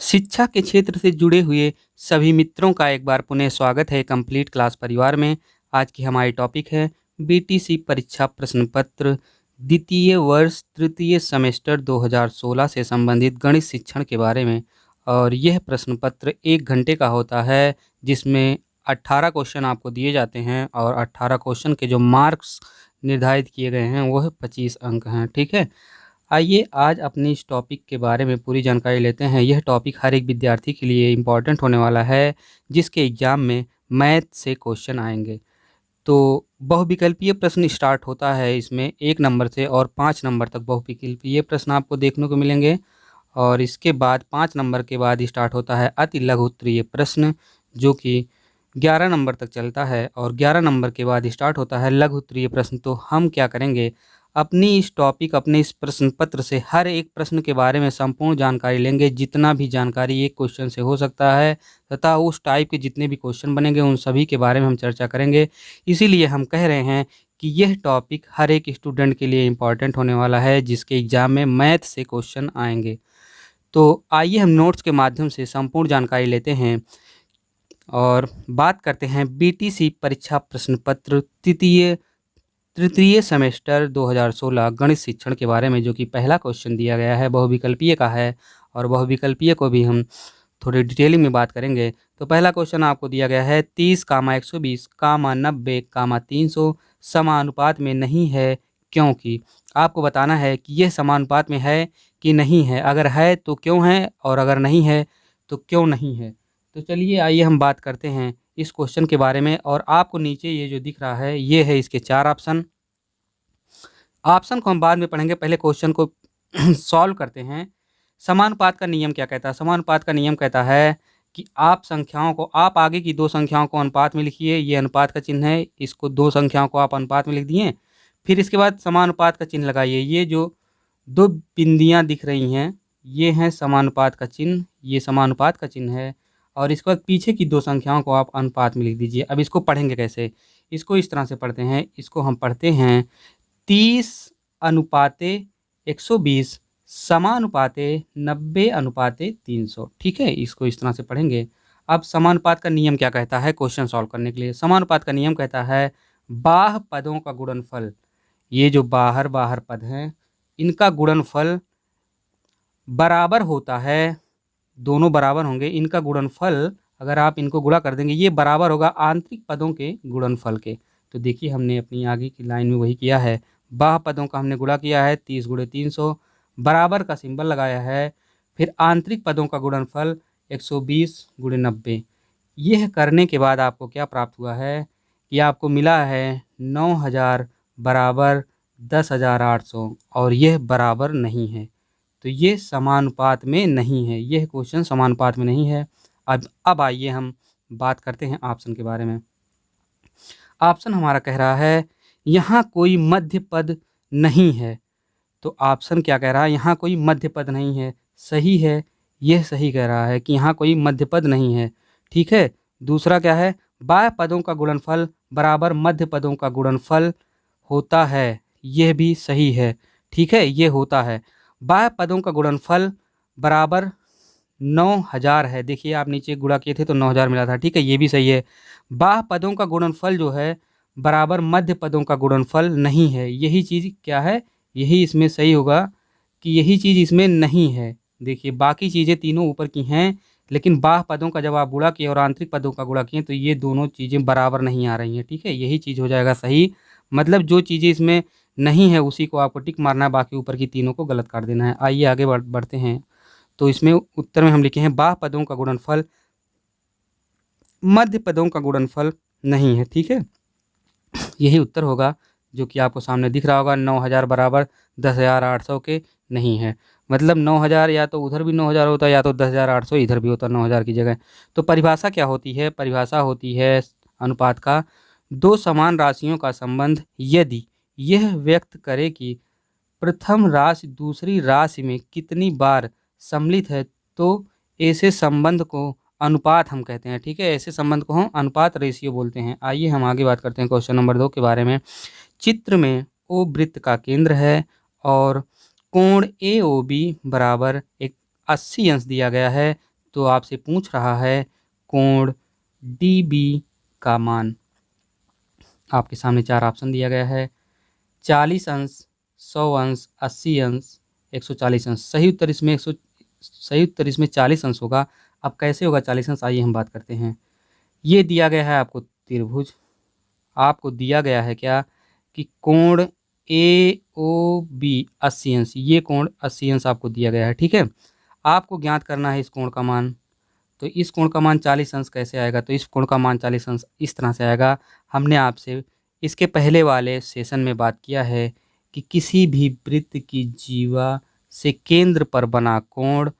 शिक्षा के क्षेत्र से जुड़े हुए सभी मित्रों का एक बार पुनः स्वागत है कंप्लीट क्लास परिवार में। आज की हमारी टॉपिक है बीटीसी परीक्षा प्रश्न पत्र द्वितीय वर्ष तृतीय सेमेस्टर 2016 से संबंधित गणित शिक्षण के बारे में। और यह प्रश्न पत्र 1 घंटे का होता है, जिसमें 18 क्वेश्चन आपको दिए जाते हैं और 18 क्वेश्चन के जो मार्क्स निर्धारित किए गए हैं वह 25 अंक हैं। ठीक है, आइए आज अपनी इस टॉपिक के बारे में पूरी जानकारी लेते हैं। यह टॉपिक हर एक विद्यार्थी के लिए इम्पॉर्टेंट होने वाला है, जिसके एग्ज़ाम में मैथ से क्वेश्चन आएंगे। तो बहुविकल्पीय प्रश्न स्टार्ट होता है इसमें 1 नंबर से और 5 नंबर तक बहुविकल्पीय प्रश्न आपको देखने को मिलेंगे। और इसके बाद 5 नंबर के बाद स्टार्ट होता है अति लघु उत्तरीय प्रश्न, जो कि 11 नंबर तक चलता है। और 11 नंबर के बाद स्टार्ट होता है लघु उत्तरीय प्रश्न। तो हम क्या करेंगे, अपने इस प्रश्न पत्र से हर एक प्रश्न के बारे में संपूर्ण जानकारी लेंगे, जितना भी जानकारी एक क्वेश्चन से हो सकता है तथा उस टाइप के जितने भी क्वेश्चन बनेंगे उन सभी के बारे में हम चर्चा करेंगे। इसीलिए हम कह रहे हैं कि यह टॉपिक हर एक स्टूडेंट के लिए इम्पॉर्टेंट होने वाला है, जिसके एग्ज़ाम में मैथ से क्वेश्चन आएंगे। तो आइए हम नोट्स के माध्यम से संपूर्ण जानकारी लेते हैं और बात करते हैं बीटीसी परीक्षा प्रश्न पत्र तृतीय सेमेस्टर 2016 गणित शिक्षण के बारे में, जो कि पहला क्वेश्चन दिया गया है बहुविकल्पीय का है। और बहुविकल्पीय को भी हम थोड़ी डिटेलिंग में बात करेंगे। तो पहला क्वेश्चन आपको दिया गया है 30, 120, 90, 300 समानुपात में नहीं है, क्योंकि आपको बताना है कि यह समानुपात में है कि नहीं है। अगर है तो क्यों है, और अगर नहीं है तो क्यों नहीं है। तो चलिए आइए हम बात करते हैं इस क्वेश्चन के बारे में। और आपको नीचे ये जो दिख रहा है ये है इसके 4 ऑप्शन को हम बाद में पढ़ेंगे, पहले क्वेश्चन को सॉल्व करते हैं। समानुपात का नियम क्या कहता है? समानुपात का नियम कहता है कि आप आगे की 2 संख्याओं को अनुपात में लिखिए। ये अनुपात का चिन्ह है, इसको 2 संख्याओं को आप अनुपात में लिख दिए। फिर इसके बाद समानुपात का चिन्ह लगाइए। ये जो 2 बिंदियां दिख रही हैं ये हैं समानुपात का चिन्ह, ये समानुपात का चिन्ह है। और इसके बाद पीछे की 2 संख्याओं को आप अनुपात में लिख दीजिए। अब इसको पढ़ेंगे कैसे? इसको इस तरह से पढ़ते हैं, इसको हम पढ़ते हैं 30:120 समानुपाते 90:300। ठीक है, इसको इस तरह से पढ़ेंगे। अब समानुपात का नियम क्या कहता है क्वेश्चन सॉल्व करने के लिए? समानुपात का नियम कहता है बाह्य पदों का गुणनफल, ये जो बाहर पद हैं इनका गुणनफल बराबर होता है, दोनों बराबर होंगे। इनका गुणनफल अगर आप इनको गुणा कर देंगे ये बराबर होगा आंतरिक पदों के गुणनफल के। तो देखिए हमने अपनी आगे की लाइन में वही किया है, बाह्य पदों का हमने गुणा किया है 30 × 300, बराबर का सिंबल लगाया है। फिर आंतरिक पदों का गुणनफल 120 × 90। यह करने के बाद आपको क्या प्राप्त हुआ है कि आपको मिला है 9000 बराबर 10,800, और यह बराबर नहीं है। तो ये समानुपात में नहीं है, यह क्वेश्चन समानुपात में नहीं है। अब आइए हम बात करते हैं ऑप्शन के बारे में। ऑप्शन हमारा कह रहा है यहाँ कोई मध्य पद नहीं है। तो ऑप्शन क्या कह रहा है? यहाँ कोई मध्य पद नहीं है। सही है, यह सही कह रहा है कि यहाँ कोई मध्य पद नहीं है। ठीक है, दूसरा क्या है? बाह्य पदों का गुणनफल बराबर मध्य पदों का गुणनफल होता है, यह भी सही है। ठीक है, ये होता है। बाह्य पदों का गुणनफल बराबर 9000 है। देखिए आप नीचे गुणा किए थे तो 9000 मिला था। ठीक है, ये भी सही है। बाह्य पदों का गुणनफल जो है बराबर मध्य पदों का गुणनफल नहीं है। यही चीज़ क्या है, यही इसमें सही होगा कि यही चीज़ इसमें नहीं है। देखिए बाकी चीज़ें तीनों ऊपर की हैं, लेकिन बाह्य पदों का जब आप गुणा किए और आंतरिक पदों का गुणा किए तो ये दोनों चीज़ें बराबर नहीं आ रही हैं। ठीक है, यही चीज़ हो जाएगा सही। मतलब जो चीज़ें इसमें नहीं है उसी को आपको टिक मारना है, बाकी ऊपर की तीनों को गलत कर देना है। आइए आगे बढ़ते हैं। तो इसमें उत्तर में हम लिखे हैं बाह्य पदों का गुणनफल मध्य पदों का गुणनफल नहीं है। ठीक है, यही उत्तर होगा जो कि आपको सामने दिख रहा होगा। 9000 बराबर 10,800 के नहीं है। मतलब 9000 या तो उधर भी 9000 होता है या तो 10,800 इधर भी होता 9000 की जगह। तो परिभाषा क्या होती है? परिभाषा होती है अनुपात का 2 समान राशियों का संबंध यदि यह व्यक्त करे कि प्रथम राशि दूसरी राशि में कितनी बार सम्मिलित है तो ऐसे संबंध को अनुपात हम कहते हैं। ठीक है, ऐसे संबंध को हम अनुपात रेशियो बोलते हैं। आइए हम आगे बात करते हैं क्वेश्चन नंबर 2 के बारे में। चित्र में ओ वृत्त का केंद्र है और कोण ए ओ बी बराबर एक 80 अंश दिया गया है तो आपसे पूछ रहा है कोण DB का मान। आपके सामने 4 ऑप्शन दिया गया है, 40 अंश, 100 अंश, 80 अंश, 140 अंश। सही उत्तर इसमें 40 अंश होगा। अब कैसे होगा 40 अंश, आइए हम बात करते हैं। ये दिया गया है आपको त्रिभुज, आपको दिया गया है क्या कि कोण AOB 80 अंश, ये कोण 80 अंश आपको दिया गया है। ठीक है, आपको ज्ञात करना है इस कोण का मान। तो इस कोण का मान 40 अंश कैसे आएगा, तो इस कोण का मान 40 अंश इस तरह से आएगा। हमने आपसे इसके पहले वाले सेशन में बात किया है कि किसी भी वृत्त की जीवा से केंद्र पर बना कोण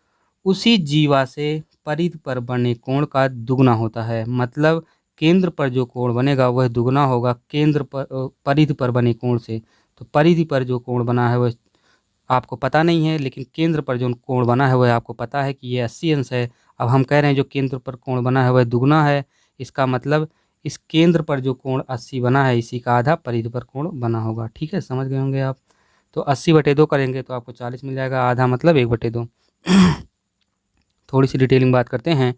उसी जीवा से परिधि पर बने कोण का दुगना होता है। मतलब केंद्र पर जो कोण बनेगा वह दुगना होगा केंद्र पर परिधि पर बने कोण से। तो परिधि पर जो कोण बना है वह आपको पता नहीं है, लेकिन केंद्र पर जो कोण बना है वह आपको पता है कि ये 80 अंश है। अब हम कह रहे हैं जो केंद्र पर कोण बना है वह दुगना है, इसका मतलब इस केंद्र पर जो कोण 80 बना है इसी का आधा परिधि पर कोण बना होगा। ठीक है, समझ गए होंगे आप। तो 80/2 करेंगे तो आपको 40 मिल जाएगा, आधा मतलब 1/2। थोड़ी सी डिटेलिंग बात करते हैं।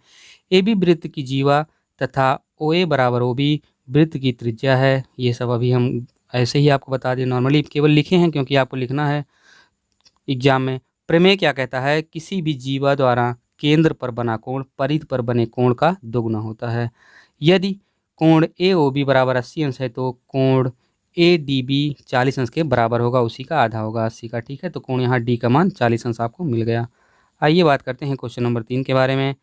AB वृत्त की जीवा तथा OA बराबर OB वृत्त की त्रिज्या है। ये सब अभी हम ऐसे ही आपको बता दें, नॉर्मली केवल लिखे हैं क्योंकि आपको लिखना है एग्जाम में। प्रमेय क्या कहता है, किसी भी जीवा द्वारा केंद्र पर बना कोण परिधि पर बने कोण का दोगुना होता है। यदि कोण AOB बराबर 80 अंश है तो कोण ADB 40 अंश के बराबर होगा, उसी का आधा होगा 80 का। ठीक है, तो कोण यहाँ D का मान 40 अंश आपको मिल गया। आइए बात करते हैं क्वेश्चन नंबर 3 के बारे में।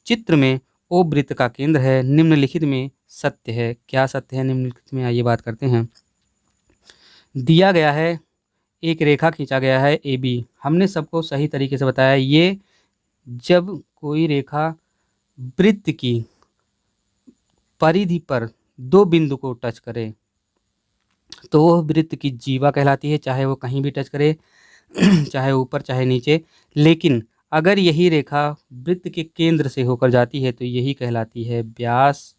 चित्र में O वृत्त का केंद्र है, निम्नलिखित में सत्य है। क्या सत्य है निम्नलिखित में, आइए बात करते हैं। दिया गया है एक रेखा खींचा गया है AB। हमने सबको सही तरीके से बताया, ये जब कोई रेखा वृत्त की परिधि पर दो बिंदु को टच करे तो वह वृत्त की जीवा कहलाती है, चाहे वो कहीं भी टच करे चाहे ऊपर चाहे नीचे। लेकिन अगर यही रेखा वृत्त के केंद्र से होकर जाती है तो यही कहलाती है व्यास,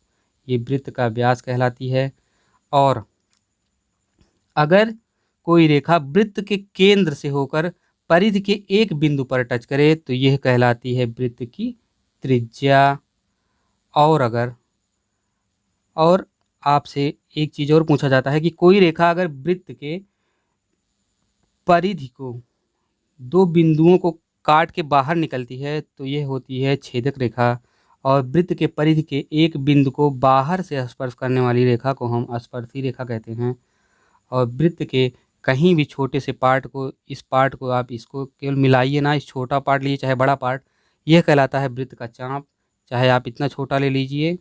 ये वृत्त का व्यास कहलाती है। और अगर कोई रेखा वृत्त के केंद्र से होकर परिधि के एक बिंदु पर टच करे तो यह कहलाती है वृत्त की त्रिज्या। और आपसे एक चीज़ और पूछा जाता है कि कोई रेखा अगर वृत्त के परिधि को दो बिंदुओं को काट के बाहर निकलती है तो यह होती है छेदक रेखा। और वृत्त के परिधि के एक बिंदु को बाहर से स्पर्श करने वाली रेखा को हम स्पर्शी रेखा कहते हैं। और वृत्त के कहीं भी छोटे से पार्ट को, इस पार्ट को आप इसको केवल मिलाइए ना, इस छोटा पार्ट लीजिए चाहे बड़ा पार्ट, यह कहलाता है वृत्त का चाप। चाहे आप इतना छोटा ले लीजिए,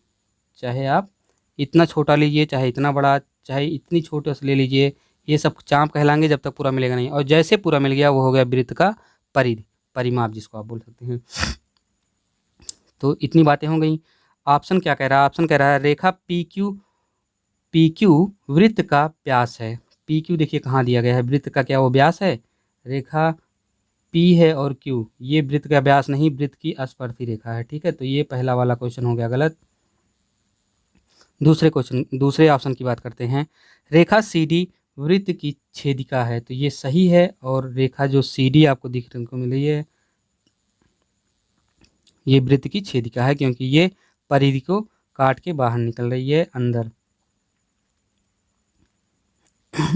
चाहे आप इतना छोटा लीजिए, चाहे इतना बड़ा, चाहे इतनी छोटे से ले लीजिए, ये सब चाप कहलाएंगे जब तक पूरा मिलेगा नहीं। और जैसे पूरा मिल गया वो हो गया वृत्त का परिधि, परिमाप जिसको आप बोल सकते हैं। तो इतनी बातें हो गई। ऑप्शन क्या कह रहा है, ऑप्शन कह रहा है रेखा PQ वृत्त का व्यास है। PQ देखिए कहाँ दिया गया है, वृत्त का क्या वो व्यास है, रेखा P है और Q ये वृत्त का व्यास नहीं, वृत्त की स्पर्शी रेखा है। ठीक है, तो ये पहला वाला क्वेश्चन हो गया गलत। दूसरे ऑप्शन की बात करते हैं। रेखा CD वृत्त की छेदिका है, तो ये सही है। और रेखा जो CD आपको दिखने को मिल रही है ये वृत्त की छेदिका है क्योंकि ये परिधि को काट के बाहर निकल रही है अंदर।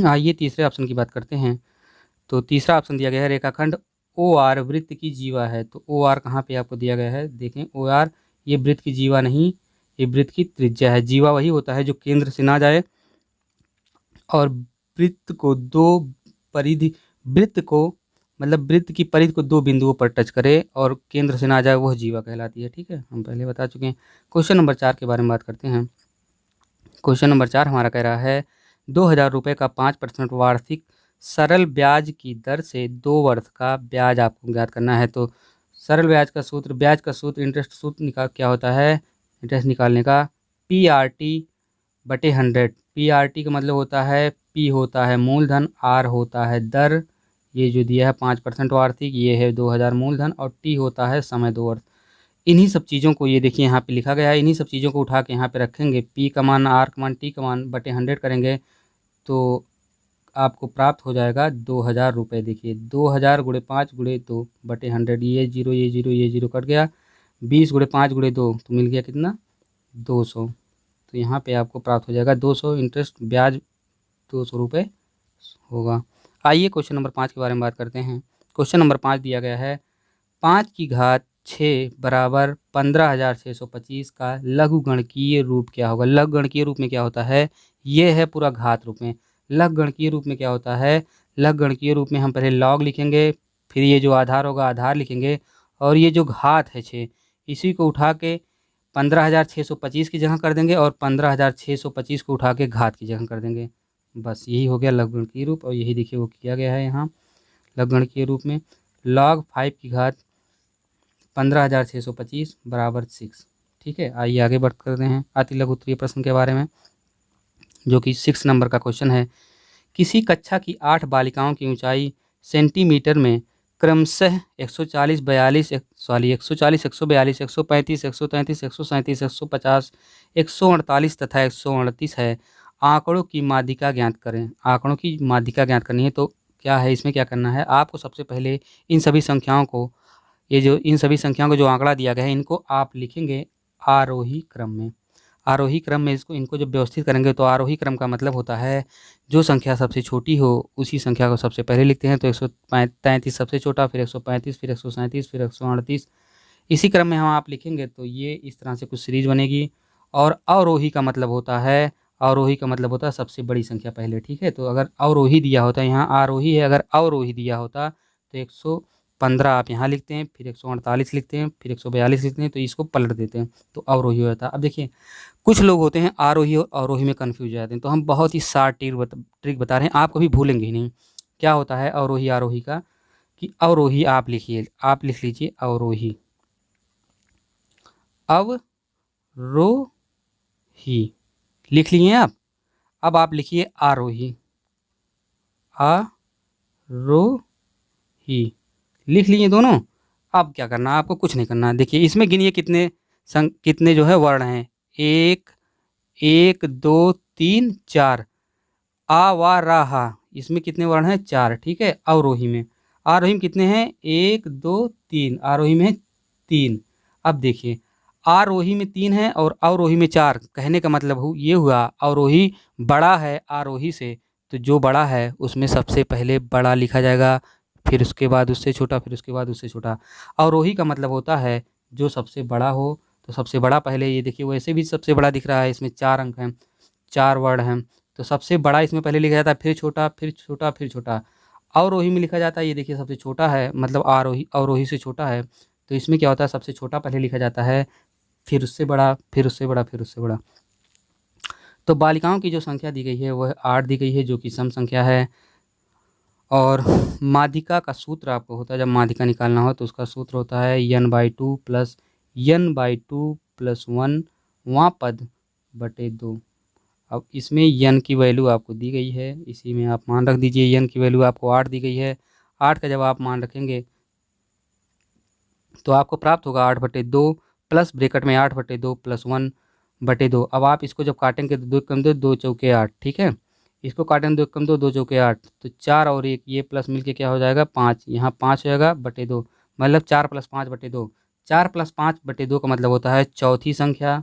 आइए तीसरे ऑप्शन की बात करते हैं। तो तीसरा ऑप्शन दिया गया है रेखाखंड OR वृत्त की जीवा है। तो OR कहाँ पे आपको दिया गया है, देखें OR ये वृत्त की जीवा नहीं, ये वृत्त की त्रिज्या है। जीवा वही होता है जो केंद्र से ना जाए और वृत्त को मतलब वृत्त की परिधि को दो बिंदुओं पर टच करे और केंद्र से ना जाए, वह जीवा कहलाती है। ठीक है, हम पहले बता चुके हैं। क्वेश्चन नंबर 4 के बारे में बात करते हैं। क्वेश्चन नंबर 4 हमारा कह रहा है 2000 रुपये का 5% वार्षिक सरल ब्याज की दर से 2 वर्ष का ब्याज आपको ज्ञात करना है। तो सरल ब्याज का सूत्र इंटरेस्ट सूत्र क्या होता है, इंटरेस्ट निकालने का PRT/100। PRT का मतलब होता है P होता है मूलधन, R होता है दर, ये जो दिया है 5% वार्षिक, ये है 2000 मूलधन, और T होता है समय 2 वर्ष। इन्हीं सब चीज़ों को ये देखिए यहाँ पे लिखा गया है, इन्हीं सब चीज़ों को उठा के यहाँ पे रखेंगे, P का मान, R का मान, T का मान बटे 100 करेंगे तो आपको प्राप्त हो जाएगा 2000 रुपये। देखिए 2000 गुणे 5 गुणे 2 बटे 100, ये जीरो ये जीरो ये जीरो कट गया, 20 गुणे 5 गुणे 2 तो मिल गया कितना 200। तो यहाँ पे आपको प्राप्त हो जाएगा 200, इंटरेस्ट ब्याज 200 रुपये होगा। आइए क्वेश्चन नंबर 5 के बारे में बात करते हैं। क्वेश्चन नंबर 5 दिया गया है 5 की घात 6 बराबर 15,625 का लघुगणकीय रूप क्या होगा। लघुगणकीय रूप में क्या होता है, ये है पूरा घात रूप में। लघुगणकीय रूप में क्या होता है, लघुगणकीय रूप में हम पहले लॉग लिखेंगे, फिर ये जो आधार होगा आधार लिखेंगे, और ये जो घात है 6 इसी को उठा के 15,625 की जगह कर देंगे और 15,625 को उठा के घात की जगह कर देंगे। बस यही हो गया लघुगणकीय रूप। और यही देखिए वो किया गया है यहाँ लघुगणकीय रूप में। log 5 की घात 15,625 बराबर 6। ठीक है, आइए आगे बढ़ करते हैं अति लघु उत्तरीय प्रश्न के बारे में, जो कि 6 नंबर का क्वेश्चन है। किसी कक्षा की 8 बालिकाओं की ऊंचाई सेंटीमीटर में क्रमशः 140, 42, 140, 142, 135, 133, 137, 150, 148 तथा 138 है। आंकड़ों की माध्यिका ज्ञात करें। आंकड़ों की माध्यिका ज्ञात करनी है, तो क्या है, इसमें क्या करना है, आपको सबसे पहले इन सभी संख्याओं को, इन सभी संख्याओं को जो आंकड़ा दिया गया है इनको आप लिखेंगे आरोही क्रम में। आरोही क्रम में इनको जब व्यवस्थित करेंगे तो आरोही क्रम का मतलब होता है जो संख्या सबसे छोटी हो उसी संख्या को सबसे पहले लिखते हैं। तो 133 सबसे छोटा, फिर 135, फिर 137, फिर 138, इसी क्रम में हम आप लिखेंगे तो ये इस तरह से कुछ सीरीज बनेगी। और अवरोही का मतलब होता है, अवरोही का मतलब होता है सबसे बड़ी संख्या पहले। ठीक है, तो अगर अवरोही दिया होता है, यहाँ आरोही है, अगर अवरोही दिया होता तो 115 आप यहाँ लिखते हैं, फिर 148 लिखते हैं, फिर 142 लिखते हैं, तो इसको पलट देते हैं तो अवरोही हो जाता है। अब देखिए कुछ लोग होते हैं आरोही और अवरोही में कन्फ्यूज हो जाते हैं, तो हम बहुत ही शार्ट ट्रिक बता रहे हैं, आप कभी भूलेंगे ही नहीं। क्या होता है अवरोही आरोही का, कि अवरोही आप लिखिए, आप लिख लीजिए अवरोही, अवरोही लिख लिए आप। अब आप लिखिए आरोही, आरोही लिख लिए दोनों। अब क्या करना है, आपको कुछ नहीं करना। देखिए इसमें गिनिए कितने जो है वर्ण हैं, 1 1 2 3 4, आ वा रा हा, इसमें कितने वर्ण हैं 4। ठीक है, अवरोही में, आरोही में कितने हैं 1 2 3, आरोही में 3। अब देखिए आरोही में 3 है और अवरोही में 4, कहने का मतलब ये हुआ अवरोही बड़ा है आरोही से, तो जो बड़ा है उसमें सबसे पहले बड़ा लिखा जाएगा, फिर उसके बाद उससे छोटा, फिर उसके बाद उससे छोटा। अवरोही का मतलब होता है जो सबसे बड़ा हो, तो सबसे बड़ा पहले, ये देखिए वैसे भी सबसे बड़ा दिख रहा है, इसमें 4 अंक हैं, 4 वर्ण हैं, तो सबसे बड़ा इसमें पहले लिखा जाता है, फिर छोटा, फिर छोटा, फिर छोटा। अवरोही में लिखा जाता है, ये देखिए सबसे छोटा है, मतलब आरोही अवरोही से छोटा है, तो इसमें क्या होता है सबसे छोटा पहले लिखा जाता है, फिर उससे बड़ा, फिर उससे बड़ा, फिर उससे बड़ा। तो बालिकाओं की जो संख्या दी गई है वह 8 दी गई है, जो कि सम संख्या है। और माध्यिका का सूत्र आपको होता है, जब माध्यिका निकालना हो तो उसका सूत्र होता है n/2 प्लस n/2 प्लस 1 वां पद बटे 2। अब इसमें n की वैल्यू आपको दी गई है, इसी में आप मान रख दीजिए। n की वैल्यू आपको 8 दी गई है, 8 का जब आप मान रखेंगे तो आपको प्राप्त होगा 8/2 प्लस ब्रैकेट में 8/2 प्लस 1/2। अब आप इसको जब काटेंगे तो 2 कम 2 2 चौके 8। ठीक है, इसको काटेंगे 2 कम 2 2 चौके 8, तो 4 और 1 ये प्लस मिलके क्या हो जाएगा 5, यहाँ 5 हो जाएगा बटे 2, मतलब 4 प्लस 5 बटे 2। 4 प्लस 5 बटे 2 का मतलब होता है चौथी संख्या,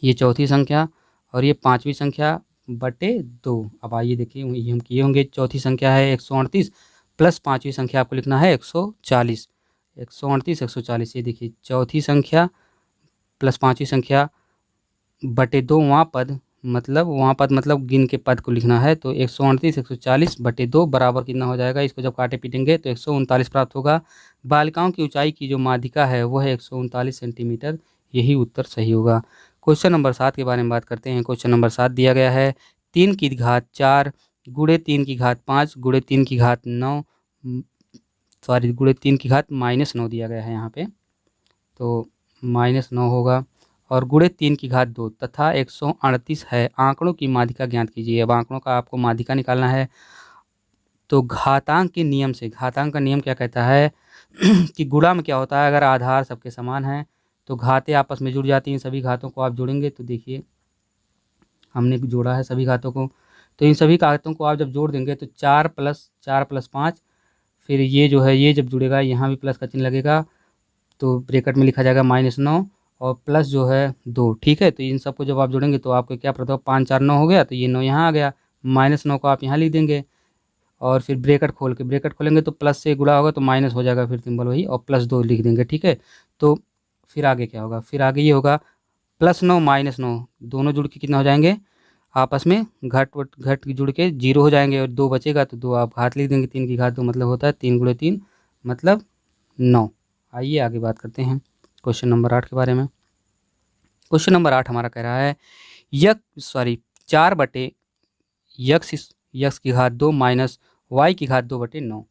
ये चौथी संख्या, और ये पाँचवीं संख्या बटे 2। अब आइए देखिए ये हम किए होंगे, चौथी संख्या है 138 प्लस पाँचवीं संख्या आपको लिखना है 140, 138 140, ये देखिए चौथी संख्या प्लस पाँचवीं संख्या बटे 2 वहाँ पद मतलब गिन के पद को लिखना है, तो 138 140 बटे 2 बराबर कितना हो जाएगा, इसको जब काटे पीटेंगे तो 139 प्राप्त होगा। बालिकाओं की ऊंचाई की जो माध्यिका है वह है 139 सेंटीमीटर, यही उत्तर सही होगा। क्वेश्चन नंबर 7 के बारे में बात करते हैं। क्वेश्चन नंबर 7 दिया गया है 3 की घात 4 गुणे 3 की घात 5 गुणे 3 की घात 9, सॉरी गुणे 3 की घात -9 दिया गया है यहाँ पे, तो -9 होगा, और गुणे 3 की घात 2 तथा 138 है। आंकड़ों की माध्यिका ज्ञात कीजिए। अब आंकड़ों का आपको माध्यिका निकालना है, तो घातांक के नियम से, घातांक का नियम क्या कहता है कि गुणा में क्या होता है, अगर आधार सबके समान है तो घातें आपस में जुड़ जाती हैं। सभी घातों को आप जोड़ेंगे तो देखिए हमने जोड़ा है सभी घातों को, तो इन सभी आयतों को आप जब जोड़ देंगे तो 4 + 4 + 5, फिर ये जो है ये जब जुड़ेगा यहाँ भी प्लस का चिन्ह लगेगा, तो ब्रैकेट में लिखा जाएगा -9 और प्लस जो है 2। ठीक है, तो इन सबको जब आप जोड़ेंगे तो आपको क्या पता हो, 5 4 9 हो गया, तो ये 9 यहाँ आ गया, -9 को आप यहाँ लिख देंगे और फिर ब्रैकेट खोलेंगे तो प्लस से गुणा होगा तो माइनस हो जाएगा, फिर सिंबल वही, और +2 लिख देंगे। ठीक है, तो फिर आगे क्या होगा, फिर आगे ये होगा +9 -9 दोनों जुड़ के कितना हो जाएंगे, आपस में घट जुड़ के 0 हो जाएंगे और 2 बचेगा, तो 2 आप घात लिख देंगे, 3 की घात 2 मतलब होता है 3 × 3 मतलब 9। आइए आगे बात करते हैं क्वेश्चन नंबर 8 के बारे में। क्वेश्चन नंबर 8 हमारा कह रहा है 4/x की घात 2 -y की घात 2/9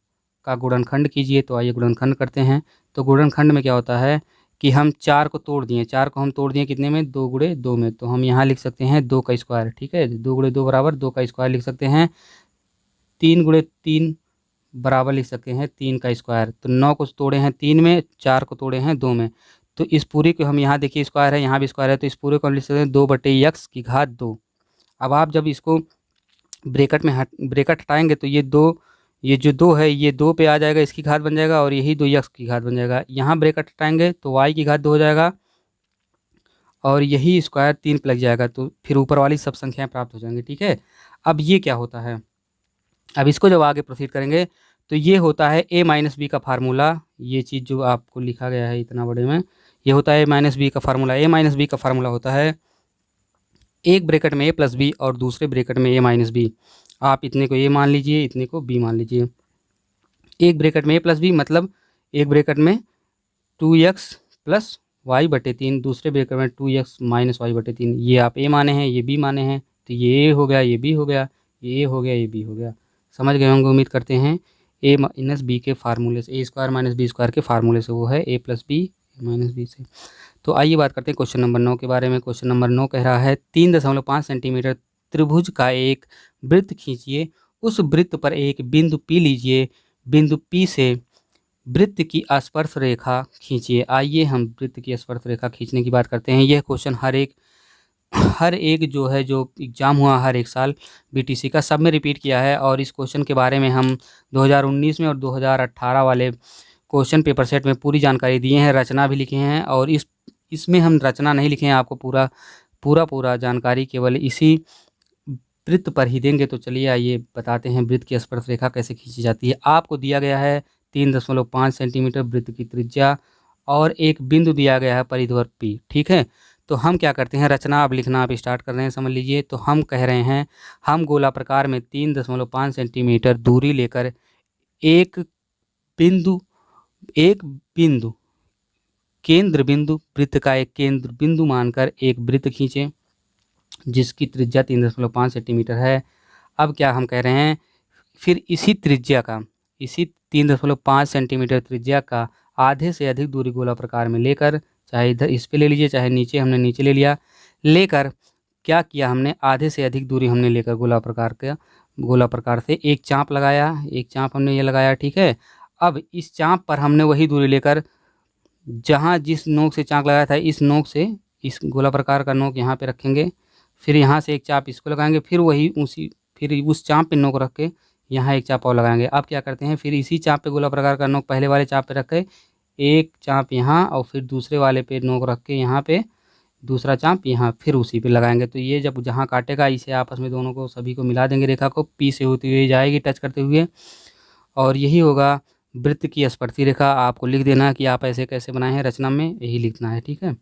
का गुणनखंड कीजिए। तो आइए गुणनखंड करते हैं। तो गुणनखंड में क्या होता है कि हम 4 को तोड़ दिए, 4 को हम तोड़ दिए कितने में, 2 × 2 में, तो हम यहाँ लिख सकते हैं 2 का स्क्वायर। ठीक है, 2 × 2 बराबर 2 का स्क्वायर लिख सकते हैं, 3 × 3 बराबर लिख सकते हैं 3 का स्क्वायर। तो 9 को तोड़े हैं 3 में, 4 को तोड़े हैं 2 में, तो इस पूरी को हम यहाँ देखिए स्क्वायर है, यहाँ भी स्क्वायर है, तो इस पूरे को हम लिख सकते हैं 2/x की घात 2। अब आप जब इसको ब्रैकेट हटाएंगे तो ये जो 2 है ये 2 पे आ जाएगा, इसकी घात बन जाएगा, और यही 2x की घात बन जाएगा। यहाँ ब्रैकेट हटाएंगे तो y की घात 2 हो जाएगा और यही स्क्वायर 3 पे लग जाएगा, तो फिर ऊपर वाली सब संख्याएं प्राप्त हो जाएंगी। ठीक है, अब ये क्या होता है, अब इसको जब आगे प्रोसीड करेंगे तो ये होता है a - b का फार्मूला। ये चीज़ जो आपको लिखा गया है इतना बड़े में, ये होता है a - b का फार्मूला। a - b का फार्मूला होता है एक ब्रैकेट में a + b और दूसरे ब्रैकेट में a - b। आप इतने को a मान लीजिए, इतने को b मान लीजिए। एक ब्रैकेट में a + b मतलब एक ब्रैकेट में 2x + y/3, दूसरे ब्रैकेट में 2x - y/3। ये आप a माने हैं, ये b माने हैं, तो ये a हो गया, ये b हो गया, ये a हो गया, ये b हो गया। समझ गए होंगे उम्मीद करते हैं। a - b के फार्मूले से, a² - b² के फार्मूले से, वो है a + b - b से। तो आइए बात करते हैं क्वेश्चन नंबर 9 के बारे में। क्वेश्चन नंबर 9 कह रहा है 3.5 सेंटीमीटर त्रिभुज का एक वृत्त खींचिए, उस वृत्त पर एक बिंदु P लीजिए, बिंदु P से वृत्त की स्पर्श रेखा खींचिए। आइए हम वृत्त की स्पर्श रेखा खींचने की बात करते हैं। यह क्वेश्चन हर एक जो है जो एग्ज़ाम हुआ हर एक साल बीटीसी का, सब में रिपीट किया है, और इस क्वेश्चन के बारे में हम 2019 में और 2018 वाले क्वेश्चन पेपर सेट में पूरी जानकारी दिए हैं, रचना भी लिखे हैं, और इसमें हम रचना नहीं लिखे हैं, आपको पूरा जानकारी केवल इसी वृत्त पर ही देंगे। तो चलिए आइए बताते हैं वृत्त की स्पर्श रेखा कैसे खींची जाती है। आपको दिया गया है 3.5 सेंटीमीटर वृत्त की त्रिज्या और एक बिंदु दिया गया है परिध्रुव P। ठीक है, तो हम क्या करते हैं, रचना अब लिखना आप स्टार्ट कर रहे हैं, समझ लीजिए। तो हम कह रहे हैं हम गोला प्रकार में 3.5 सेंटीमीटर दूरी लेकर एक बिंदु केंद्र बिंदु वृत्त का एक केंद्र बिंदु मानकर एक वृत्त खींचें जिसकी त्रिज्या 3.5 सेंटीमीटर है। अब क्या हम कह रहे हैं, फिर इसी 3.5 सेंटीमीटर त्रिज्या का आधे से अधिक दूरी गोला प्रकार में लेकर, चाहे इधर इस पे ले लीजिए, चाहे नीचे, हमने नीचे ले लिया, लेकर क्या किया हमने, आधे से अधिक दूरी हमने लेकर गोला प्रकार से एक चाप लगाया, एक चाप हमने ये लगाया। ठीक है, अब इस चाप पर हमने वही दूरी लेकर जहाँ जिस नोक से चाक लगाया था, इस नोक से इस गोला प्रकार का नोक यहाँ पे रखेंगे, फिर यहाँ से एक चाप इसको लगाएंगे, फिर उस चाप पे नोक रख के यहाँ एक चाप और लगाएंगे। अब क्या करते हैं, फिर इसी चाप पे गोला प्रकार का नोक पहले वाले चाप पे रख के एक चाप यहाँ, और फिर दूसरे वाले पे नोक रख के यहाँ पे दूसरा चाप यहाँ, फिर उसी पे लगाएंगे। तो ये जब जहाँ काटेगा इसे आपस में दोनों को सभी को मिला देंगे, रेखा को P से होती हुई जाएगी टच करते हुए, और यही होगा वृत्त की स्पर्शी रेखा। आपको लिख देना है कि आप ऐसे कैसे बनाए हैं, रचना में यही लिखना है। ठीक है,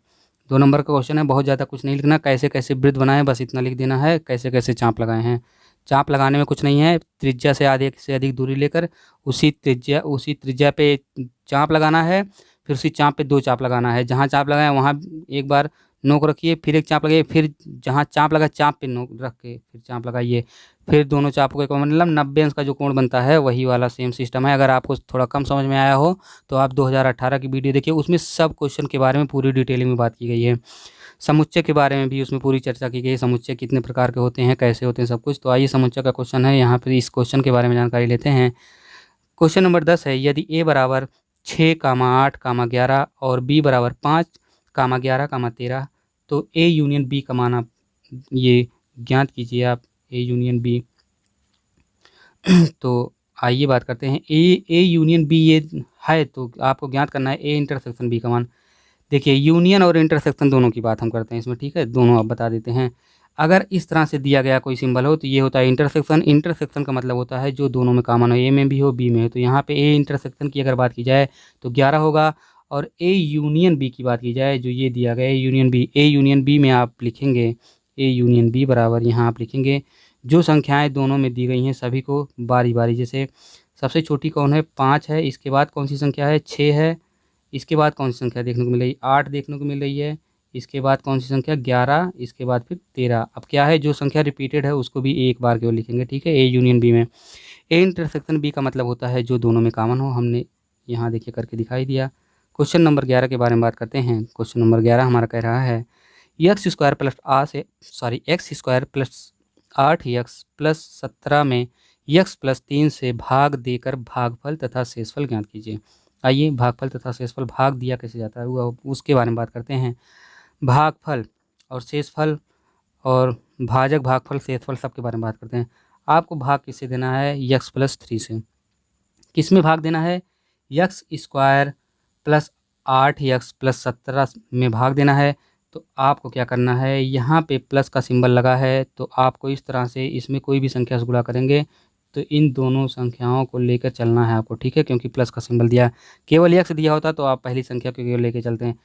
2 नंबर का क्वेश्चन है, बहुत ज़्यादा कुछ नहीं लिखना, कैसे कैसे वृत्त बनाए बस इतना लिख देना है, कैसे कैसे चाप लगाए हैं। चाप लगाने में कुछ नहीं है, त्रिज्या से आधे से अधिक दूरी लेकर उसी त्रिज्या पे चाप लगाना है, फिर उसी चाप पे 2 चाप लगाना है। जहाँ चाप लगाए वहाँ एक बार नोक रखिए, फिर एक चाप लगाइए, फिर जहाँ चाप लगा चाप पे नोक रख के फिर चाप लगाइए, फिर दोनों चापों का मतलब 90 अंश का जो कोण बनता है वही वाला सेम सिस्टम है। अगर आपको थोड़ा कम समझ में आया हो तो आप 2018 की वीडियो देखिए, उसमें सब क्वेश्चन के बारे में पूरी डिटेलिंग में बात की गई है। समुच्चय के बारे में भी उसमें पूरी चर्चा की गई है, समुच्चय कितने प्रकार के होते हैं, कैसे होते हैं, सब कुछ। तो आइए समुच्चय का क्वेश्चन है, यहाँ पर इस क्वेश्चन के बारे में जानकारी लेते हैं। क्वेश्चन नंबर 10 है, यदि a बराबर 6, 8, 11 और b बराबर 5, 11, 13, तो a यूनियन b का मान आप ये ज्ञात कीजिए। आप a यूनियन b तो आइए बात करते हैं ए यूनियन बी ये है, तो आपको ज्ञात करना है ए इंटरसेक्शन बी का मान। देखिए यूनियन और इंटरसेक्शन दोनों की बात हम करते हैं इसमें, ठीक है, दोनों आप बता देते हैं। अगर इस तरह से दिया गया कोई सिंबल हो तो ये होता है इंटरसेक्शन। इंटरसेक्शन का मतलब होता है जो दोनों में कॉमन हो, ए में भी हो बी में हो। तो यहाँ पे ए इंटरसेक्शन की अगर बात की जाए तो 11 होगा, और ए यूनियन बी की बात की जाए जो ये दिया गया ए यूनियन बी में आप लिखेंगे ए यूनियन बी बराबर, यहाँ आप लिखेंगे जो संख्याएं दोनों में दी गई हैं सभी को बारी बारी, जैसे सबसे छोटी कौन है 5 है, इसके बाद कौन सी संख्या है 6 है, इसके बाद कौन सी संख्या देखने को मिल रही है 8 देखने को मिल रही है, इसके बाद कौन सी संख्या 11, इसके बाद फिर 13। अब क्या है जो संख्या रिपीटेड है उसको भी एक बार केवल लिखेंगे, ठीक है, ए यूनियन बी में। ए इंटरसेक्शन बी का मतलब होता है जो दोनों में कॉमन हो, हमने यहाँ देखिए करके दिखाई दिया। क्वेश्चन नंबर 11 के बारे में बात करते हैं। क्वेश्चन नंबर 11 हमारा कह रहा है एक्स स्क्वायर प्लस 8x+17 में x+3 से भाग देकर भागफल तथा शेषफल ज्ञात कीजिए। आइए भागफल तथा शेषफल भाग दिया कैसे जाता है वो उसके बारे में बात करते हैं। भागफल और शेषफल और भाजक भागफल शेषफल सब के बारे में बात करते हैं। आपको भाग किससे देना है x+3 से। किस में भाग देना है x² + 8x+17 में भाग देना है। तो आपको क्या करना है, यहाँ पे प्लस का सिंबल लगा है तो आपको इस तरह से इसमें कोई भी संख्या से गुणा करेंगे तो इन दोनों संख्याओं को लेकर चलना है आपको, ठीक है, क्योंकि प्लस का सिंबल दिया है। केवल x दिया होता तो आप पहली संख्या को केवल लेके चलते हैं।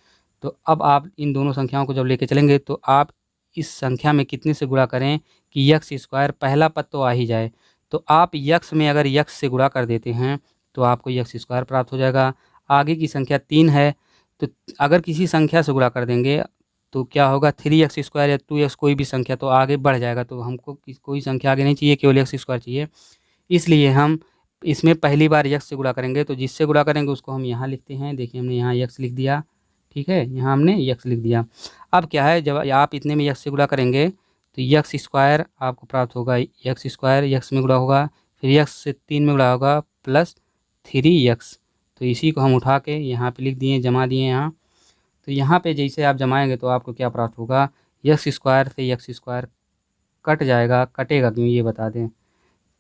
तो अब आप इन दोनों संख्याओं को जब लेके चलेंगे तो आप इस संख्या में कितने से गुणा करें कि x² पहला पद तो आ ही जाए। तो आप x में अगर x से गुणा कर देते हैं तो आपको x² प्राप्त हो जाएगा। आगे की संख्या 3 है, तो अगर किसी संख्या से गुणा कर देंगे तो क्या होगा 3x² या 2x कोई भी संख्या तो आगे बढ़ जाएगा। तो हमको कोई संख्या आगे नहीं चाहिए, केवल x² चाहिए। इसलिए हम इसमें पहली बार x से गुणा करेंगे, तो जिससे गुणा करेंगे उसको हम यहाँ लिखते हैं। देखिए हमने यहाँ x लिख दिया, ठीक है, यहाँ हमने x लिख दिया। अब क्या है जब आप इतने में x से गुणा करेंगे तो x² आपको प्राप्त होगा, x² x में गुणा होगा, फिर x से 3 में गुणा होगा +3x। तो इसी को हम उठा के यहाँ पे लिख दिए, जमा दिए यहाँ। तो यहाँ पे जैसे आप जमाएंगे तो आपको क्या प्राप्त होगा x² से x² कट जाएगा, कटेगा क्यों ये बता दें।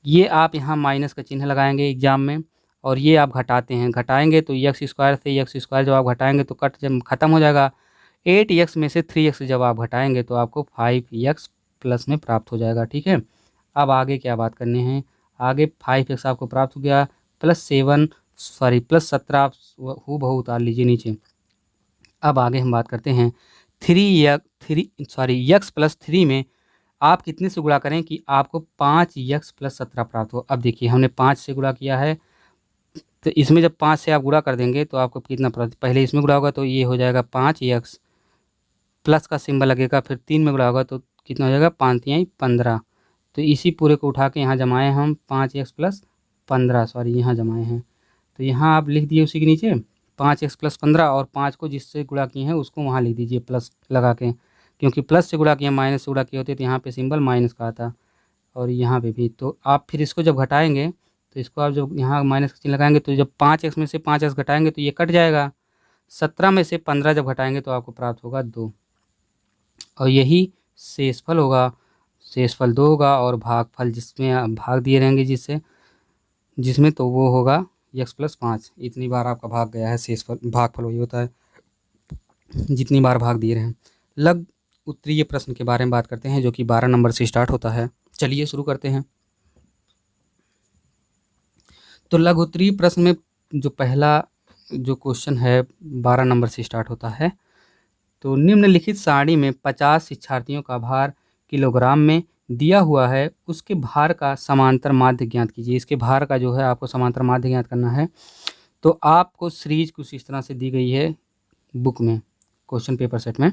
ये आप यहाँ माइनस का चिन्ह लगाएंगे एग्जाम में, और ये आप घटाते हैं, घटाएंगे तो x² से x² जब आप घटाएंगे तो कट जब खत्म हो जाएगा। 8x में से 3x जब आप घटाएंगे तो आपको 5x प्लस में प्राप्त हो जाएगा, ठीक है। अब आगे क्या बात करनी है, आगे 5x आपको प्राप्त हो गया, +17 आप हूबहू उतार लीजिए नीचे। अब आगे हम बात करते हैं x+3 में आप कितने से गुणा करें कि आपको 5x+17 प्राप्त हो। अब देखिए हमने 5 से गुणा किया है, तो इसमें जब 5 से आप गुणा कर देंगे तो आपको कितना प्राप्त, पहले इसमें गुणा होगा तो ये हो जाएगा 5x, प्लस का सिंबल लगेगा, फिर 3 में गुणा होगा तो कितना हो जाएगा 5×3 = 15। तो इसी पूरे को उठा के यहाँ जमाए हम 5x+15 यहाँ जमाए हैं। तो यहाँ आप लिख दिए उसी के नीचे 5x+15, और 5 को जिससे गुणा किए हैं उसको वहाँ लिख दीजिए प्लस लगा के, क्योंकि प्लस से गुणा किए माइनस से गुणा किए होते तो यहाँ पे सिंबल माइनस का आता, और यहाँ पे भी। तो आप फिर इसको जब घटाएंगे तो इसको आप जब यहाँ माइनस का चिन्ह लगाएंगे तो जब 5x में से 5x घटाएंगे तो ये कट जाएगा। 17 में से 15 जब घटाएंगे तो आपको प्राप्त होगा 2, और यही शेषफल होगा। शेषफल 2 होगा, और भागफल जिसमें भाग दिए रहेंगे जिसमें तो वो होगा x+5। इतनी बार आपका भाग गया है शेषफल, भागफल वही होता है जितनी बार भाग दिए रहे हैं। लघु उत्तरीय प्रश्न के बारे में बात करते हैं जो कि 12 नंबर से स्टार्ट होता है। चलिए शुरू करते हैं। तो लघु उत्तरीय प्रश्न में जो पहला जो क्वेश्चन है 12 नंबर से स्टार्ट होता है। तो निम्नलिखित सारणी में 50 शिक्षार्थियों का भार किलोग्राम में दिया हुआ है, उसके भार का समांतर माध्य ज्ञात कीजिए। इसके भार का जो है आपको समांतर माध्य ज्ञात करना है। तो आपको सीरीज कुछ इस तरह से दी गई है बुक में, क्वेश्चन पेपर सेट में।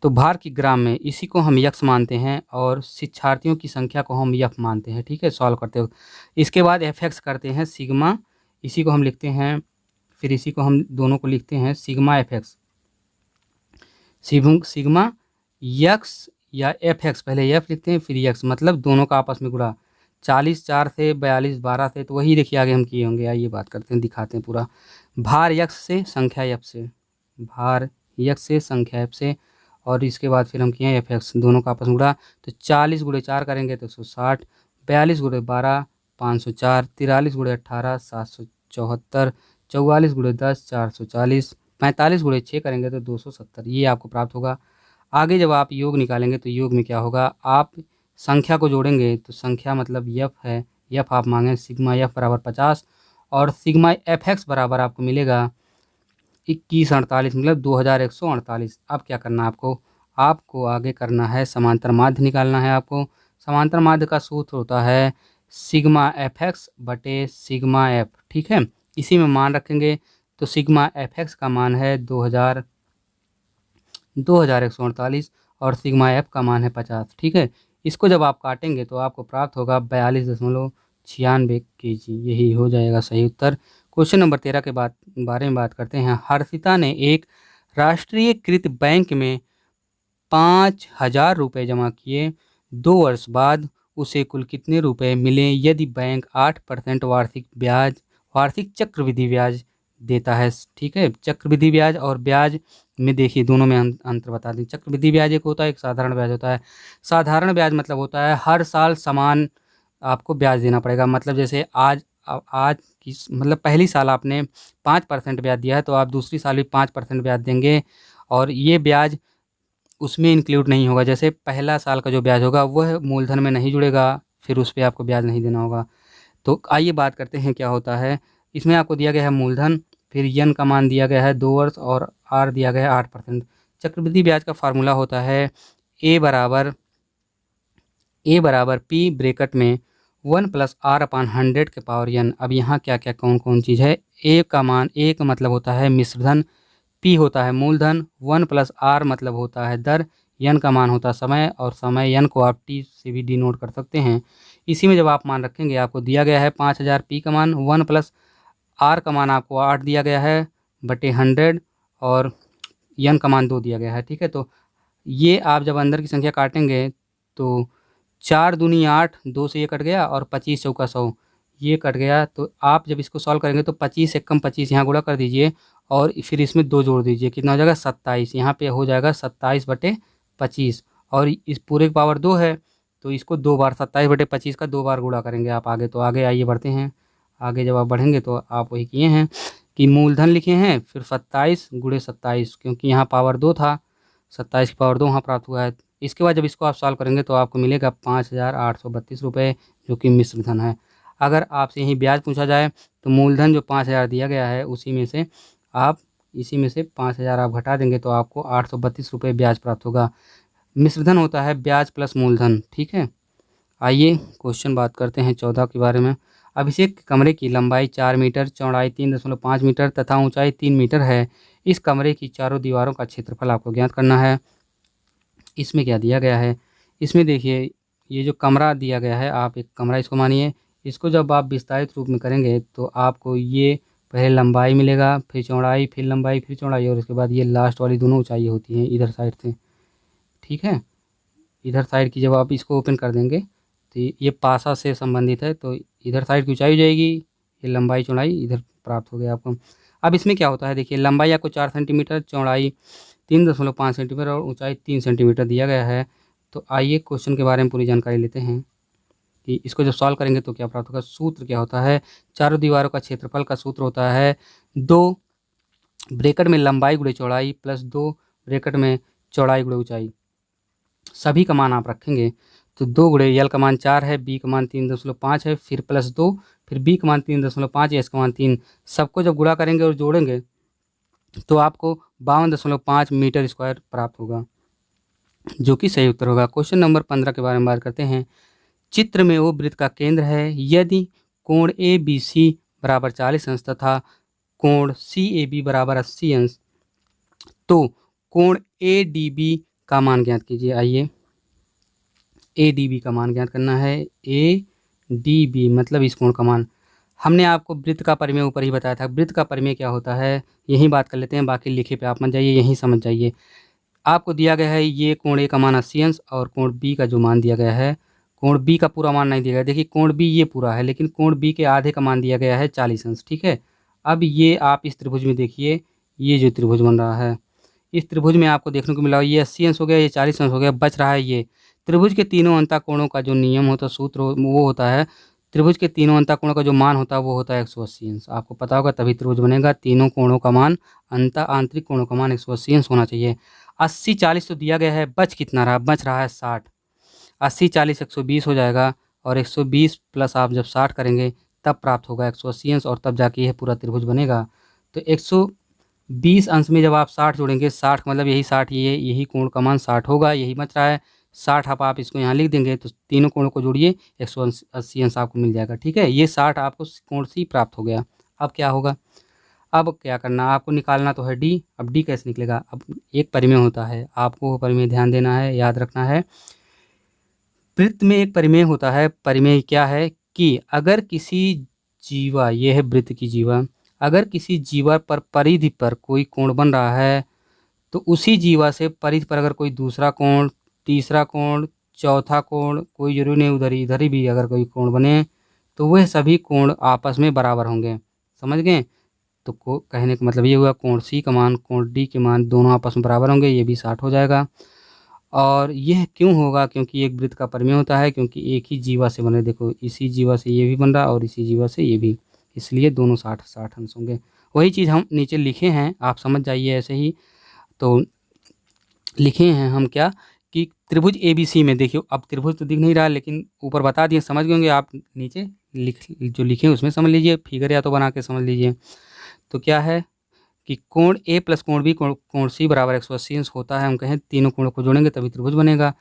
तो भार की ग्राम में इसी को हम यक्स मानते हैं, और शिक्षार्थियों की संख्या को हम यफ मानते हैं, ठीक है, सॉल्व करते वक्त। इसके बाद एफ करते हैं सिग्मा, इसी को हम लिखते हैं, फिर इसी को हम दोनों को लिखते हैं सिग्मा एफ, सिग्मा यक्स या एफ, पहले एफ लिखते हैं फिर यक्स, मतलब दोनों का आपस में गुणा। 40 4 से, 42 12 से, तो वही देखिए आगे हम किए होंगे। आइए बात करते हैं, दिखाते हैं पूरा। भार यक्स से संख्या एफ से, भार यक्स से संख्या एफ से, और इसके बाद फिर हम किए एफ दोनों का आपस में गुणा। तो 40 × 4 करेंगे तो 160, 42 × 12 504, 43 गुणे 18 774, 44 गुणे 10 440, 45 गुणे 6 करेंगे तो 270, ये आपको प्राप्त होगा। आगे जब आप योग निकालेंगे तो योग में क्या होगा, आप संख्या को जोड़ेंगे तो संख्या मतलब यफ है, यफ आप मांगे सिग्मा यफ बराबर 50 और सिग्मा एफ एक्स बराबर आपको मिलेगा 2148 मतलब 2148। अब क्या करना है आपको आगे करना है समांतर माध्य निकालना है आपको। समांतर माध्य का सूत्र होता है सिग्मा एफ एक्स बटे सिग्मा एफ, ठीक है। इसी में मान रखेंगे तो सिग्मा एफ एक्स का मान है 2148 और सिग्मा एफ का मान है 50, ठीक है। इसको जब आप काटेंगे तो आपको प्राप्त होगा 42.96 kg, यही हो जाएगा सही उत्तर। क्वेश्चन नंबर 13 के बारे में बात करते हैं। हर्षिता ने एक राष्ट्रीयकृत बैंक में 5,000 रुपये जमा किए, 2 वर्ष बाद उसे कुल कितने रुपए मिले यदि बैंक 8% वार्षिक चक्रवृद्धि ब्याज देता है, ठीक है। चक्रवृद्धि ब्याज और ब्याज में देखिए दोनों में अंतर बता दें। चक्रवृद्धि ब्याज एक होता है, एक साधारण ब्याज होता है। साधारण ब्याज मतलब होता है हर साल समान आपको ब्याज देना पड़ेगा, मतलब जैसे आज की मतलब पहली साल आपने 5% ब्याज दिया है तो आप दूसरी साल भी 5% ब्याज देंगे और ये ब्याज उसमें इंक्लूड नहीं होगा। जैसे पहला साल का जो ब्याज होगा वह मूलधन में नहीं जुड़ेगा, फिर उस पर आपको ब्याज नहीं देना होगा। तो आइए बात करते हैं क्या होता है। इसमें आपको दिया गया है मूलधन, फिर यन का मान दिया गया है 2 वर्ष और आर दिया गया है 8%। चक्रवृद्धि ब्याज का फार्मूला होता है ए बराबर पी ब्रैकेट में 1 + r/100 के पावर n। अब यहाँ क्या क्या कौन कौन चीज़ है। ए का मतलब होता है मिश्रधन, पी होता है मूलधन, 1 + r मतलब होता है दर, यन का मान होता है समय और समय यन को आप टी से भी डिनोट कर सकते हैं। इसी में जब आप मान रखेंगे आपको दिया गया है 5,000 पी का मान, 1 + r का मान आपको 8 दिया गया है बटे 100 और यन का मान 2 दिया गया है, ठीक है। तो ये आप जब अंदर की संख्या काटेंगे तो 4 दूनी 8, 2 से ये कट गया और 25 चौका 100 ये कट गया। तो आप जब इसको सॉल्व करेंगे तो 25 एकम 25 यहाँ गुणा कर दीजिए और फिर इसमें 2 जोड़ दीजिए, कितना हो जाएगा 27। यहाँ पे हो जाएगा 27/25 और इस पूरे की पावर 2 है तो इसको 2 बार 27/25 का 2 बार गुणा करेंगे आप आगे। तो आगे आइए बढ़ते हैं। आगे जब आप बढ़ेंगे तो आप वही किए हैं कि मूलधन लिखे हैं फिर 27 × 27 क्योंकि यहाँ पावर 2 था, 27 की पावर 2 वहाँ प्राप्त हुआ है। इसके बाद जब इसको आप सॉल्व करेंगे तो आपको मिलेगा 5,832 रुपये जो कि मिश्रधन है। अगर आपसे यही ब्याज पूछा जाए तो मूलधन जो 5,000 दिया गया है इसी में से 5,000 आप घटा देंगे तो आपको 832 रुपये ब्याज प्राप्त होगा। मिश्रधन होता है ब्याज प्लस मूलधन, ठीक है। आइए क्वेश्चन बात करते हैं 14 के बारे में। अभिषेक के कमरे की लंबाई 4 मीटर, चौड़ाई 3.5 मीटर तथा ऊंचाई 3 मीटर है। इस कमरे की चारों दीवारों का क्षेत्रफल आपको ज्ञात करना है। इसमें क्या दिया गया है, इसमें देखिए ये जो कमरा दिया गया है आप एक कमरा इसको मानिए, इसको जब आप विस्तारित रूप में करेंगे तो आपको ये पहले लंबाई मिलेगा, फिर चौड़ाई, फिर लंबाई, फिर चौड़ाई और उसके बाद ये लास्ट वाली दोनों ऊंचाई होती हैं इधर साइड से, ठीक है। इधर साइड की जब आप इसको ओपन कर देंगे तो ये पासा से संबंधित है तो इधर साइड की ऊंचाई हो जाएगी, ये लंबाई चौड़ाई इधर प्राप्त हो गया आपको। अब इसमें क्या होता है देखिए, लंबाई आपको 4 सेंटीमीटर, चौड़ाई 3.5 सेंटीमीटर और ऊंचाई 3 सेंटीमीटर दिया गया है। तो आइए क्वेश्चन के बारे में पूरी जानकारी लेते हैं कि इसको जब सॉल्व करेंगे तो क्या प्राप्त होगा। सूत्र क्या होता है, चारों दीवारों का क्षेत्रफल का सूत्र होता है 2 ब्रैकेट में लंबाई गुणे चौड़ाई प्लस 2 ब्रैकेट में चौड़ाई गुणे ऊंचाई। सभी का मान आप रखेंगे तो 2 गुणे यल का मान 4 है, बी का मान 3.5 है, फिर प्लस 2, फिर बी का मान 3.5, एस का मान 3। सबको जब गुणा करेंगे और जोड़ेंगे तो आपको 52.5 मीटर स्क्वायर प्राप्त होगा जो कि सही उत्तर होगा। क्वेश्चन नंबर 15 के बारे में बात करते हैं। चित्र में वो वृत्त का केंद्र है, यदि कोण ए बी सी बराबर 40 अंश तथा कोण सी ए बी बराबर 80 अंश तो कोण ए डी बी का मान ज्ञात कीजिए। आइए ए डी बी का मान ज्ञात करना है। ए डी बी मतलब इस कोण का मान। हमने आपको वृत्त का परिमेय ऊपर ही बताया था। वृत्त का परिमेय क्या होता है यही बात कर लेते हैं, बाकी लिखे पे आप मत जाइए, यही समझ जाइए। आपको दिया गया है ये कोण ए का मान 80 अंश और कोण बी का जो मान दिया गया है, कोण बी का पूरा मान नहीं दिया गया। देखिए कोण बी ये पूरा है लेकिन कोण बी के आधे का मान दिया गया है 40 अंश, ठीक है। अब ये आप इस त्रिभुज में देखिए, ये जो त्रिभुज बन रहा है इस त्रिभुज में आपको देखने को मिला ये 80 अंश हो गया, ये 40 अंश हो गया, बच रहा है ये त्रिभुज के तीनों अंतः कोणों का जो नियम होता सूत्र वो होता है त्रिभुज के तीनों अंतः कोणों का जो मान होता है वो होता है 180 अंश। आपको पता होगा तभी त्रिभुज बनेगा। तीनों कोणों का मान, अंतः आंतरिक कोणों का मान 180 अंश होना चाहिए। 80 40 तो दिया गया है, बच कितना रहा? बच रहा है 60। 80 40 120 हो जाएगा, और 120 प्लस आप जब 60 करेंगे तब प्राप्त होगा 180 अंश, और तब जाके यह पूरा त्रिभुज बनेगा। तो 120 अंश में जब आप 60 जोड़ेंगे, 60 मतलब यही 60, यही कोण का मान 60 होगा, यही बच रहा है 60। आप इसको यहाँ लिख देंगे तो तीनों कोणों को जोड़िए, 180 अंश आपको मिल जाएगा। ठीक है, ये 60 आपको कोण से ही प्राप्त हो गया। अब क्या होगा? अब क्या करना आपको? निकालना तो है डी। अब डी कैसे निकलेगा? अब एक परिमेय होता है, आपको वो परिमेय ध्यान देना है, याद रखना है। वृत्त में एक परिमेय होता है। परिमेय क्या है कि अगर किसी जीवा, ये है वृत्त की जीवा, अगर किसी जीवा पर परिधि पर कोई कोण बन रहा है तो उसी जीवा से परिधि पर अगर कोई दूसरा कोण, तीसरा कोण, चौथा कोण, कोई जरूरी नहीं उधर इधर ही भी अगर कोई कोण बने तो वह सभी कोण आपस में बराबर होंगे। समझ गए? तो कहने का मतलब ये हुआ कोण सी का मान, कोण डी के मान दोनों आपस में बराबर होंगे, ये भी 60 हो जाएगा। और यह क्यों होगा? क्योंकि एक वृत्त का परिमेय होता है, क्योंकि एक ही जीवा से बने। देखो इसी जीवा से ये भी बन रहा और इसी जीवा से ये भी, इसलिए दोनों 60 अंश होंगे। वही चीज़ हम नीचे लिखे हैं, आप समझ जाइए ऐसे ही। तो लिखे हैं हम क्या कि त्रिभुज ABC में, देखिए अब त्रिभुज तो दिख नहीं रहा लेकिन ऊपर बता दिए, समझ गए होंगे आप। नीचे जो लिखे हैं उसमें समझ लीजिए, फिगर या तो बना के समझ लीजिए। तो क्या है कि कोण ए प्लस कोण बी कोण सी बराबर 180 अंश होता है। हम कहें तीनों कोणों को जोड़ेंगे तभी त्रिभुज बनेगा।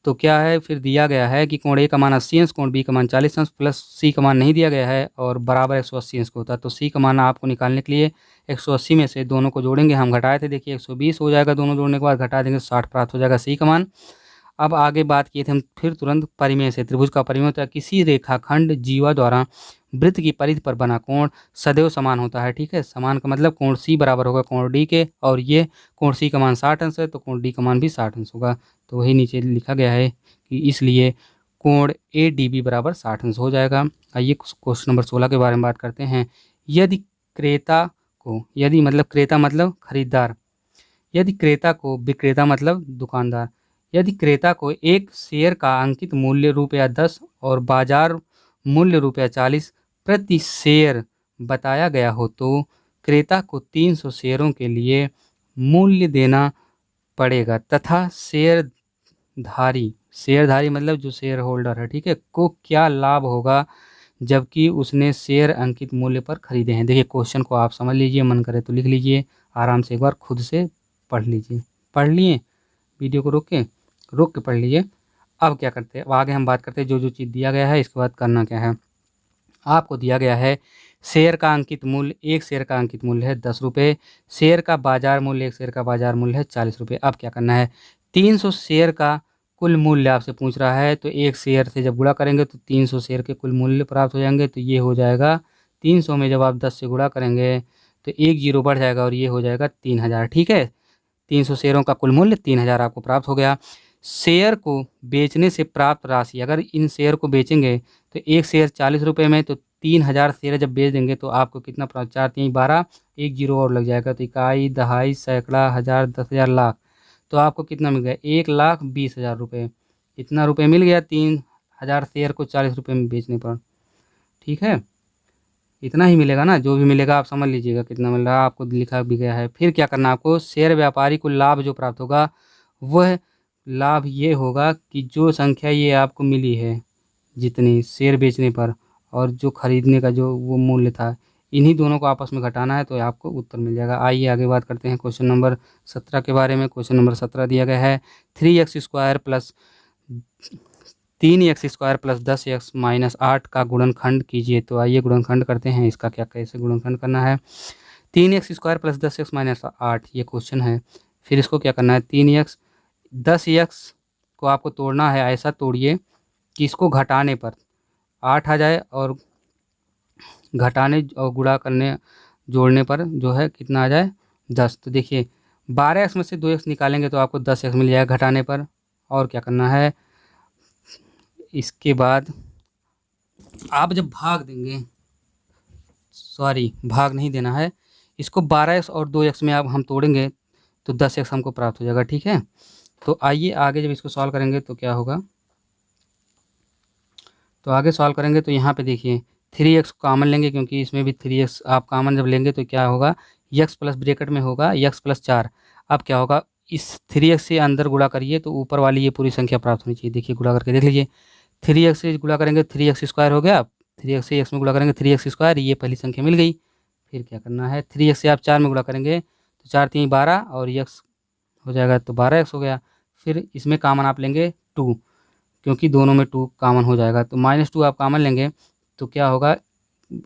तो क्या है फिर दिया गया है कि कोण ए का मान 80 अंश, कोण बी का मान 40 अंश, प्लस सी का मान नहीं दिया गया है और बराबर 180 अंश का होता है। तो सी का मान आपको निकालने के लिए 180 में से दोनों को जोड़ेंगे। हम घटाए थे, देखिए 120 हो जाएगा, दोनों जोड़ने के बाद घटा देंगे 60 प्राप्त हो जाएगा सी का मान। अब आगे बात किए थे हम फिर तुरंत परिमेय से। त्रिभुज का परिमेय होता है किसी रेखाखंड जीवा द्वारा वृत्त की परिधि पर बना कोण सदैव समान होता है। ठीक है, समान का मतलब कोण सी बराबर होगा कोण डी के, और ये कोण सी का मान 60 अंश है तो कोण डी का मान भी 60 अंश होगा। तो वही नीचे लिखा गया है कि इसलिए कोण ए डी बी बराबर 60 अंश हो जाएगा। आइए क्वेश्चन नंबर 16 के बारे में बात करते हैं। यदि क्रेता को, यदि मतलब क्रेता मतलब खरीदार, यदि क्रेता को, विक्रेता मतलब दुकानदार, यदि क्रेता को एक शेयर का अंकित मूल्य ₹10 और बाजार मूल्य ₹40 प्रति शेयर बताया गया हो तो क्रेता को 300 शेयरों के लिए मूल्य देना पड़ेगा तथा शेयरधारी, शेयरधारी मतलब जो शेयर होल्डर है, ठीक है, को क्या लाभ होगा जबकि उसने शेयर अंकित मूल्य पर खरीदे हैं। देखिए क्वेश्चन को आप समझ लीजिए, मन करे तो लिख लीजिए, आराम से एक बार खुद से पढ़ लीजिए। पढ़ लिए? वीडियो को रोक के पढ़ लीजिए। अब क्या करते हैं, अब आगे हम बात करते हैं जो जो चीज़ दिया गया है इसके बाद करना क्या है। आपको दिया गया है शेयर का अंकित मूल्य, एक शेयर का अंकित मूल्य है 10 रुपये, शेयर का बाजार मूल्य, एक शेयर का बाजार मूल्य है 40 रुपये। अब क्या करना है, 300 शेयर का कुल मूल्य आपसे पूछ रहा है, तो एक शेयर से जब गुणा करेंगे तो 300 शेयर के कुल मूल्य प्राप्त हो जाएंगे। तो ये हो जाएगा 300 में जब आप 10 से गुणा करेंगे तो एक जीरो बढ़ जाएगा और ये हो जाएगा 3000। ठीक है, 300 शेयरों का कुल मूल्य 3000 आपको प्राप्त हो गया। शेयर को बेचने से प्राप्त राशि, अगर इन शेयर को बेचेंगे तो एक शेयर 40 रुपये में, तो 3000 शेयर जब बेच देंगे तो आपको कितना प्राप्त, 4 3 12, एक जीरो और लग जाएगा तो इकाई, दहाई, सैकड़ा, हज़ार, 10,000, लाख, तो आपको कितना मिल गया, 1,20,000 रुपये। इतना रुपये मिल गया 3000 शेयर को 40 रुपये में बेचने पर। ठीक है, इतना ही मिलेगा ना, जो भी मिलेगा आप समझ लीजिएगा कितना मिल रहा है, आपको लिखा भी गया है। फिर क्या करना, आपको शेयर व्यापारी को लाभ जो प्राप्त होगा वह लाभ ये होगा कि जो संख्या ये आपको मिली है जितनी शेयर बेचने पर और जो खरीदने का जो वो मूल्य था, इन्हीं दोनों को आपस में घटाना है तो आपको उत्तर मिल जाएगा। आइए आगे बात करते हैं क्वेश्चन नंबर 17 के बारे में। क्वेश्चन नंबर 17 दिया गया है 3x² plus 3x² plus 10x minus 8 का गुणनखंड कीजिए। तो आइए गुणनखंड करते हैं, इसका क्या कैसे गुणनखंड करना है। 3x² प्लस 10x माइनस 8 ये क्वेश्चन है। फिर इसको क्या करना है, 3x 10x को आपको तोड़ना है, ऐसा तोड़िए कि इसको घटाने पर 8 आ जाए और घटाने और गुणा करने जोड़ने पर जो है कितना आ जाए 10। तो देखिए 12x में से 2x निकालेंगे तो आपको 10x मिल जाएगा घटाने पर। और क्या करना है, इसके बाद आप जब भाग देंगे, सॉरी भाग नहीं देना है, इसको 12x और 2x में आप हम तोड़ेंगे तो 10x हमको प्राप्त हो जाएगा। ठीक है, तो आइए आगे जब इसको सॉल्व करेंगे तो क्या होगा, तो आगे सॉल्व करेंगे तो यहाँ पे देखिए 3x कॉमन लेंगे, क्योंकि इसमें भी 3x आप कॉमन जब लेंगे तो क्या होगा, x प्लस ब्रैकेट में होगा x प्लस 4। अब क्या होगा, इस 3x से अंदर गुणा करिए तो ऊपर वाली ये पूरी संख्या प्राप्त होनी चाहिए। देखिए गुणा करके देख लीजिए, 3x से गुणा करेंगे 3x स्क्वायर हो गया, 3x से x में गुणा करेंगे 3x स्क्वायर, ये पहली संख्या मिल गई। फिर क्या करना है, 3x से आप 4 में गुणा करेंगे तो 4 3 12 और x हो जाएगा तो 12x हो गया। फिर इसमें कॉमन आप लेंगे 2, क्योंकि दोनों में 2 कॉमन हो जाएगा, तो -2 आप कॉमन लेंगे तो क्या होगा,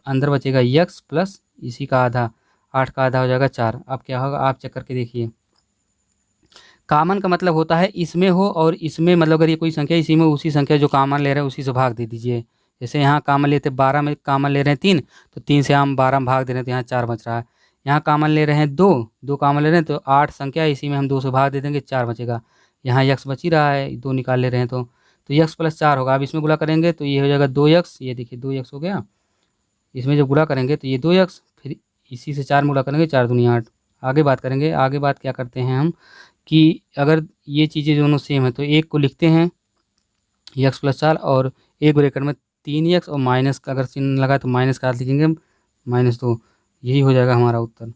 अंदर बचेगा x प्लस इसी का आधा, 8 का आधा हो जाएगा 4। अब क्या होगा, आप चेक करके देखिए, कॉमन का मतलब होता है इसमें हो और इसमें, मतलब अगर ये कोई संख्या इसी में, उसी संख्या जो कॉमन ले रहे हैं उसी से भाग दे दीजिए। जैसे यहाँ कॉमन लेते 12 में कॉमन ले रहे हैं 3, तो 3 से हम 12 में भाग दे रहे हैं तो यहाँ 4 बच रहा है। यहाँ कॉमन ले रहे हैं 2 कॉमन ले रहे हैं तो 8 संख्या इसी में हम 2 से भाग दे देंगे, 4 बचेगा। यहाँ x बच ही रहा है, 2 निकाल ले रहे हैं तो x प्लस 4 होगा। अब इसमें गुणा करेंगे तो ये हो जाएगा 2x, ये देखिए 2x हो गया। इसमें जब गुणा करेंगे तो ये 2x, फिर इसी से 4 में गुणा करेंगे, 4 दूनी 8। आगे बात करेंगे, आगे बात क्या करते हैं हम कि अगर ये चीज़ें दोनों सेम है तो एक को लिखते हैं x प्लस 4 और एक ब्रैकेट में 3x और माइनस का अगर चिन्ह लगा तो माइनस का लिखेंगे -2, यही हो जाएगा हमारा उत्तर।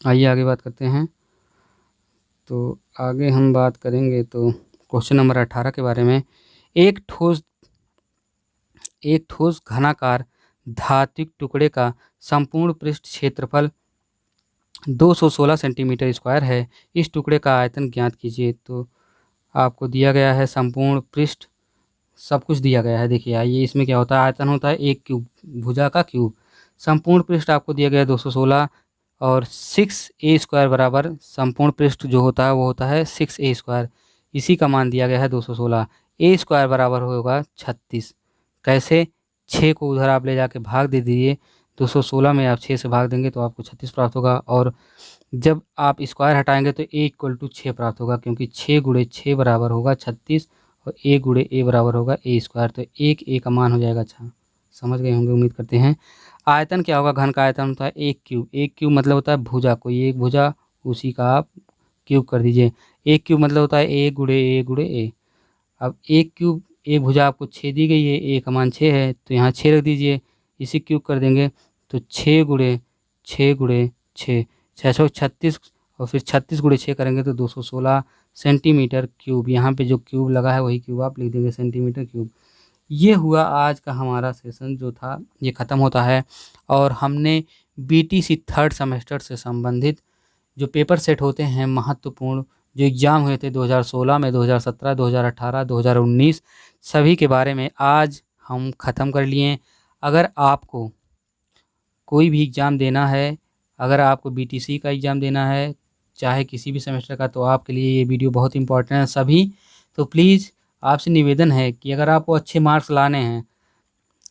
आइए आगे बात करते हैं। तो आगे हम बात करेंगे तो क्वेश्चन नंबर 18 के बारे में। एक ठोस घनाकार धात्विक टुकड़े का संपूर्ण पृष्ठ क्षेत्रफल 216 सेंटीमीटर स्क्वायर है। इस टुकड़े का आयतन ज्ञात कीजिए। तो आपको दिया गया है संपूर्ण पृष्ठ, सब कुछ दिया गया है। देखिए आइए, इसमें क्या होता है, आयतन होता है एक क्यूब, भुजा का क्यूब। संपूर्ण पृष्ठ आपको दिया गया है 216 और 6a स्क्वायर बराबर संपूर्ण पृष्ठ जो होता है वो होता है 6a स्क्वायर। इसी का मान दिया गया है 216। a स्क्वायर बराबर होगा 36। कैसे, 6 को उधर आप ले जाके भाग दे दीजिए, 216 में आप 6 से भाग देंगे तो आपको 36 प्राप्त होगा। और जब आप स्क्वायर हटाएंगे तो a = 6 प्राप्त होगा, क्योंकि 6 × 6 बराबर होगा 36 और a × a बराबर होगा a स्क्वायर। तो एक a का मान हो जाएगा 6। समझ गए होंगे उम्मीद करते हैं। आयतन क्या होगा, घन का आयतन होता है एक क्यूब। एक क्यूब मतलब होता है भुजा, कोई एक भुजा उसी का आप क्यूब कर दीजिए। एक क्यूब मतलब होता है a × a × a। अब एक क्यूब, एक भुजा आपको 6 दी गई है, a का मान 6 है तो यहाँ 6 रख दीजिए, इसी क्यूब कर देंगे तो 6 × 6 × 6 636 और फिर 36 × 6 करेंगे तो 216 सेंटीमीटर क्यूब। यहाँ पे जो क्यूब लगा है वही क्यूब आप लिख देंगे, सेंटीमीटर क्यूब। ये हुआ आज का हमारा सेशन जो था, ये ख़त्म होता है। और हमने BTC थर्ड सेमेस्टर से संबंधित जो पेपर सेट होते हैं महत्वपूर्ण, जो एग्ज़ाम हुए थे 2016 में, 2017, 2018, 2019, सभी के बारे में आज हम ख़त्म कर लिए। अगर आपको कोई भी एग्ज़ाम देना है, अगर आपको BTC का एग्ज़ाम देना है चाहे किसी भी सेमेस्टर का, तो आपके लिए ये वीडियो बहुत इंपॉर्टेंट है सभी। तो प्लीज़ आपसे निवेदन है कि अगर आपको अच्छे मार्क्स लाने हैं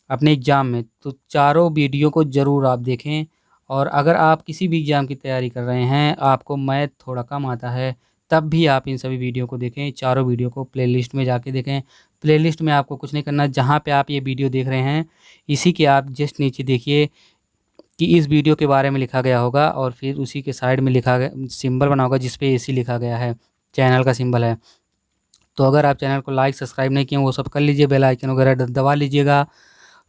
अपने एग्ज़ाम में तो चारों वीडियो को ज़रूर आप देखें। और अगर आप किसी भी एग्ज़ाम की तैयारी कर रहे हैं, आपको मैथ थोड़ा कम आता है, तब भी आप इन सभी वीडियो को देखें। चारों वीडियो को प्लेलिस्ट में जाके देखें। प्लेलिस्ट में आपको कुछ नहीं करना, जहाँ पे आप ये वीडियो देख रहे हैं इसी के आप जस्ट नीचे देखिए कि इस वीडियो के बारे में लिखा गया होगा और फिर उसी के साइड में लिखा गया सिंबल बना होगा जिस पे AC लिखा गया है, चैनल का सिंबल है। तो अगर आप चैनल को लाइक सब्सक्राइब नहीं किए वो सब कर लीजिए, बेल आइकन वगैरह दबा लीजिएगा।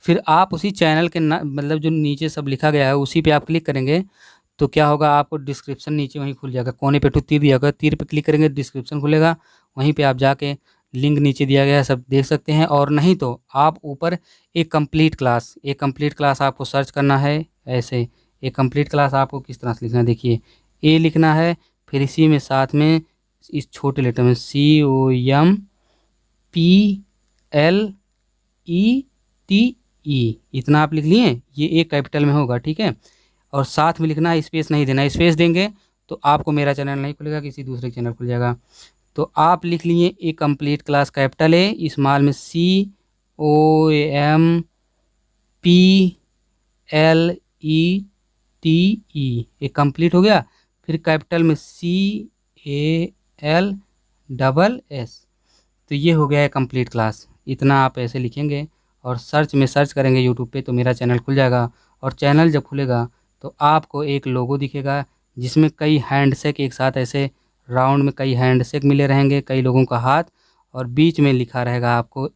फिर आप उसी चैनल के मतलब जो नीचे सब लिखा गया है उसी पे आप क्लिक करेंगे तो क्या होगा, आपको डिस्क्रिप्शन नीचे वहीं खुल जाएगा, कोने पे तीर दिया होगा, तीर पे क्लिक करेंगे डिस्क्रिप्शन खुलेगा, वहीं पे आप जाके लिंक नीचे दिया गया है सब देख सकते हैं। और नहीं तो आप ऊपर एक कंप्लीट क्लास आपको सर्च करना है। ऐसे एक कंप्लीट क्लास आपको किस तरह से लिखना है, देखिए A लिखना है, फिर इसी में साथ में इस छोटे लेटर में COMPLETE इतना आप लिख लिए, ये एक कैपिटल में होगा, ठीक है। और साथ में लिखना है, स्पेस नहीं देना, स्पेस देंगे तो आपको मेरा चैनल नहीं खुलेगा, किसी दूसरे चैनल खुल जाएगा। तो आप लिख लिए a complete class capital A, small में COMPLETE, एक कंप्लीट हो गया। फिर कैपिटल में CALSS, तो ये हो गया है कंप्लीट क्लास। इतना आप ऐसे लिखेंगे और सर्च में सर्च करेंगे यूट्यूब पे तो मेरा चैनल खुल जाएगा। और चैनल जब खुलेगा तो आपको एक लोगो दिखेगा जिसमें कई हैंडशेक एक साथ ऐसे राउंड में कई हैंडशेक मिले रहेंगे, कई लोगों का हाथ, और बीच में लिखा रहेगा आपको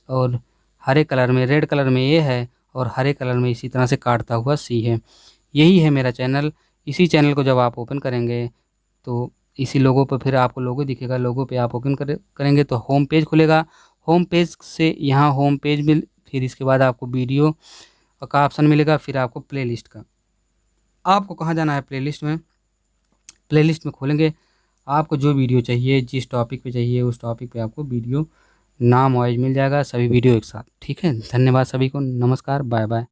और हरे कलर में, रेड कलर में ए है और हरे कलर में इसी तरह से काटता हुआ सी है। यही है मेरा चैनल। इसी चैनल को जब आप ओपन करेंगे तो इसी लोगो पर फिर आपको लोगो दिखेगा। लोगो पे आप ओपन करेंगे तो होम पेज खुलेगा। होम पेज से यहाँ होम पेज में फिर इसके बाद आपको वीडियो का ऑप्शन मिलेगा, फिर आपको प्लेलिस्ट का। आपको कहाँ जाना है? प्लेलिस्ट में। प्लेलिस्ट में खोलेंगे, आपको जो वीडियो चाहिए, जिस टॉपिक पे चाहिए उस टॉपिक पे आपको वीडियो नाम वाइज मिल जाएगा, सभी वीडियो एक साथ। ठीक है, धन्यवाद सभी को, नमस्कार, बाय बाय।